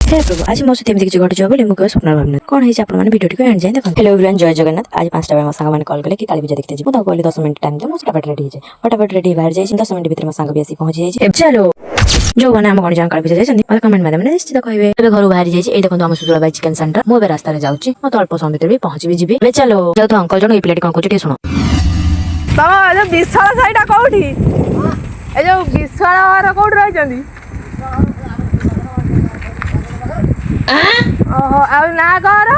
हे प्रभु आज मो सहित एमती किसी घटी बोली मुझे स्वप्न भावना कौन है आप भिडियो एंड जाए देखो। हेलो एवरीवन जय जगन्नाथ। आज 5टा बजे मो सांग मैंने कॉल कले कि काली पूजा देखते जी कहली 10 मिनट टाइम दे मुझे फटाफट रेडी फटाफट रेडी बाहर जाए 10 मिनट भीतर मो सांग भी आसी पहुंची जाए। चलो जो मैंने आम कौन काली पूजा जाए मतलब कमेंट मैंने निश्चित कहबे। ए घर बाहर जाए देखो आम सुजुला बाई चिकन सेंटर मो रास्ता जाऊँगी मत अल्प समय भीतर भी पहुंची भी जी। चलो जो तो अंकल जन ये पिलाटी कौन कह शुण बाबा जो विशाल साईटा कौटी ए जो विशाल कौटी रही ओहो आ ना घर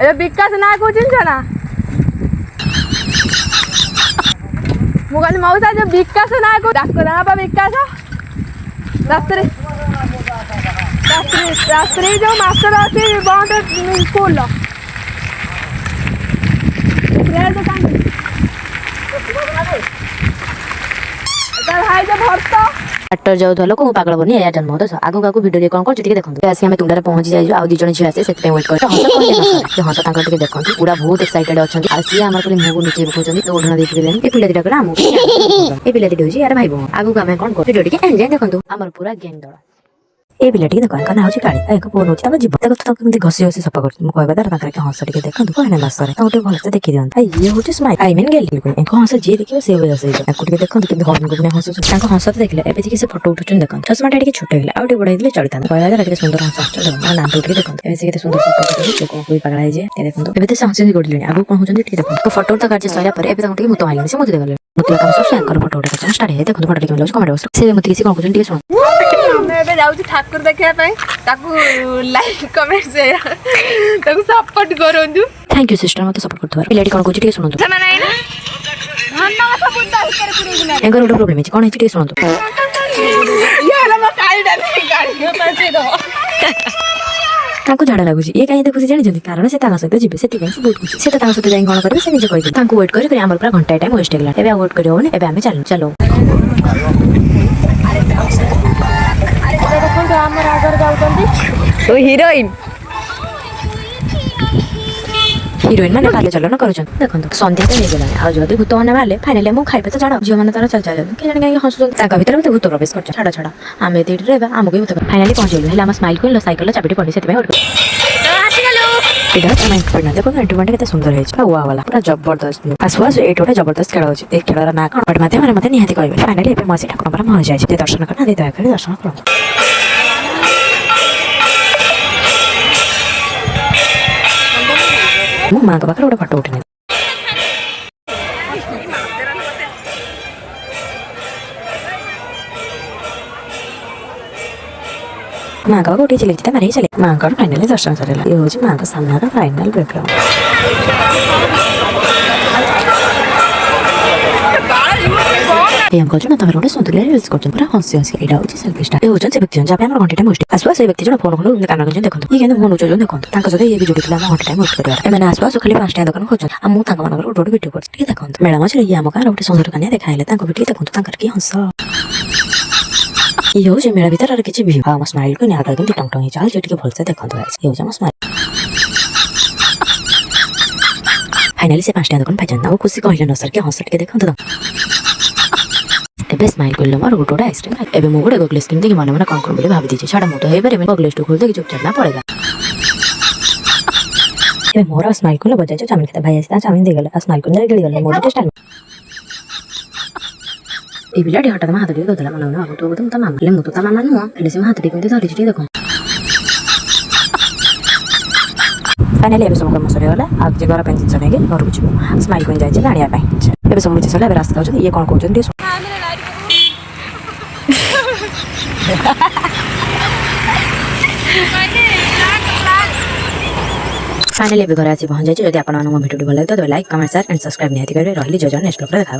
ए विकास ना को चिन्ह ना मु कहली मौसा जो विकास ना को डाक ना बा विकास रात्रि जो मास्टर अच्छी बंद स्कूल भाई जो भरत ट्रैक्टर जाऊँ लोक पागल बनी या जन्म दस आगू आगू भिडियो कौन कर देखते आम तुंडारे पहुंची जाइए आउ 2 जन झील आसे से वेट कर हस तक देखते पूरा बहुत एक्साइटेड अच्छा सी आम खाली मुझे नीचे पकाउं ओढ़ना देखिए ये पिला दिटा आम ये पिला दी हूँ यार भाई बहन आगू आम कौन कर भिडियो एंड जाए देखो आम पूरा गैंग दल ए पिलाटी देखो ना हूँ काली एक फोन होती जीव देख तो कमी घसी घसी सफा कर कहवा द्वारा हस टे देखो कहना दसरे गोटे भलसे देखी दिखाँ ये हूँ स्माइल आई मीन गेली हस जी देखिए से हस देखो कि हन हस हस तो देखिए एवं से फोटो उठुन देखो चश्माटा टे छोट है आउ बढ़ाई चलता कहवा द्वारा सुंदर हस दांत उठे देखो ए सुंदर फोटो पागल जाए देखो ए से हसी गढ़ आगू कौन होती देखो फोटो तो कार्य सर मुझे मारे से मुझे गले मुझे सब फोटो उठा स्टार्ट है देखो फोटो कमेंट कमेंट बस से मुझे किसी कौन कहते शुण ठाकुर देखा लाइक कमेंट शेयर सपोर्ट करूँ। थैंक यू सिस्टर मत सपोर्ट करथवार पिलाटी कौन कहते शुणु एंकर गोटे प्रोब्लेम है कौन है शुणु झाड़ा लगुच ये कहीं देखुची जानी कारण से सहित जी से बहुत खुशी से सहित जाए कौन करेंगे से निजे कहते वेट कर आम पूरा घंटा टाइम वेस्ट होगा एवं वेट करनी एवं चलो चलो हिरोइन हिरोइन मैंने पाले चलन कर देखो संध्या तो हो गला आज जब भूत मैंने बाहर फाइनाली मुझे खाइबे तो छाड़ झील मैंने तार चल चल कहीं हसुच्च भर मत भूत प्रवेश कर छाड़ छाड़ आम ये आमको भूत फाइनाली पहुँचल आम स्माइल कर सैकल चाबिटी पड़ी से देखो एंटरटेनमेंट केते सुंदर है वाह वाला पूरा जबरदस्त आसु आसु एट गोटे जबरदस्त खेल होची ए खेलर ना कोन बट माध्यम मते निहाती कहबे फाइनाली एबे मसी ठाकुर पर पहुंच जाय छै दर्शन करना दे दया कर दर्शन करो मु मां का पाखर गोटे फोटो उठिने माँ का गोटे चले मारे चले माँ का फाइनली दर्शन सर ये हूँ माँ का सामना का फाइनल बैकग्राउंड अंकल जो तक गोटे सुंदर रिल्स कर पूरा हसी हसी यहाँ हूँ सेल्फी स्टार ये हूँ से व्यक्ति जहाँ पे घंटे टाइम वेस्ट आसु से व्यक्ति जो फोन खोल काम कर देखो ये फोन उच्च देखो सहित ये भी जोड़ी घंटे टाइम वेस्ट कर आसु आसु खाली 5 दुकान खोज मुझे गोटे भिडियो कर देखो मेला मझे ये आम गाँव गोटे सुंदर कन्या देखाइले भिडियो देखो कि हंस ये हूँ मेला भर किसी भी आम स्माइल को आगे कमी टंग टंग चल जी भलसे देखो ये हूँ स्माइल फाइनाली से 5 दुकान पाई खुशी कहले न सर के हंस टे देखो एबे स्माइल कर मोर गोटे गोटे आइसक्रीम एबे मु गोटे गगलेस किन देखिए मन मन कौन कर भाभी दीजिए छाड़ा मुझे हो पारे गगलेस टू खोल दे चुपचाप ना पड़ेगा एबे मोर स्माइल कर बजाय चाउमिन खाता भाई आसी चाउमिन दे गले स्माइल कर गिड़ी गले मोर टेस्ट ए बिलाटी हटा हाथ टे दला मन मन तो तुम ता मामा ले मु तो ता मामा नुह एले से हाथ टे केमती धरी छि देखो फाइनली एबे सब काम सरे गला आज घर पे जिन सने के घर को जीवो स्माइल कर जाय छै आनिया पई एबे सब किछि सला रास्ता जाउ ये कौन कहउछन फाइनली घर आसी पहुंच जाए। यदि आप भिडियो भल लगे तो like comment share and subscribe नहीं करेंगे रही जो नेक्स्ट ब्लॉग देखा।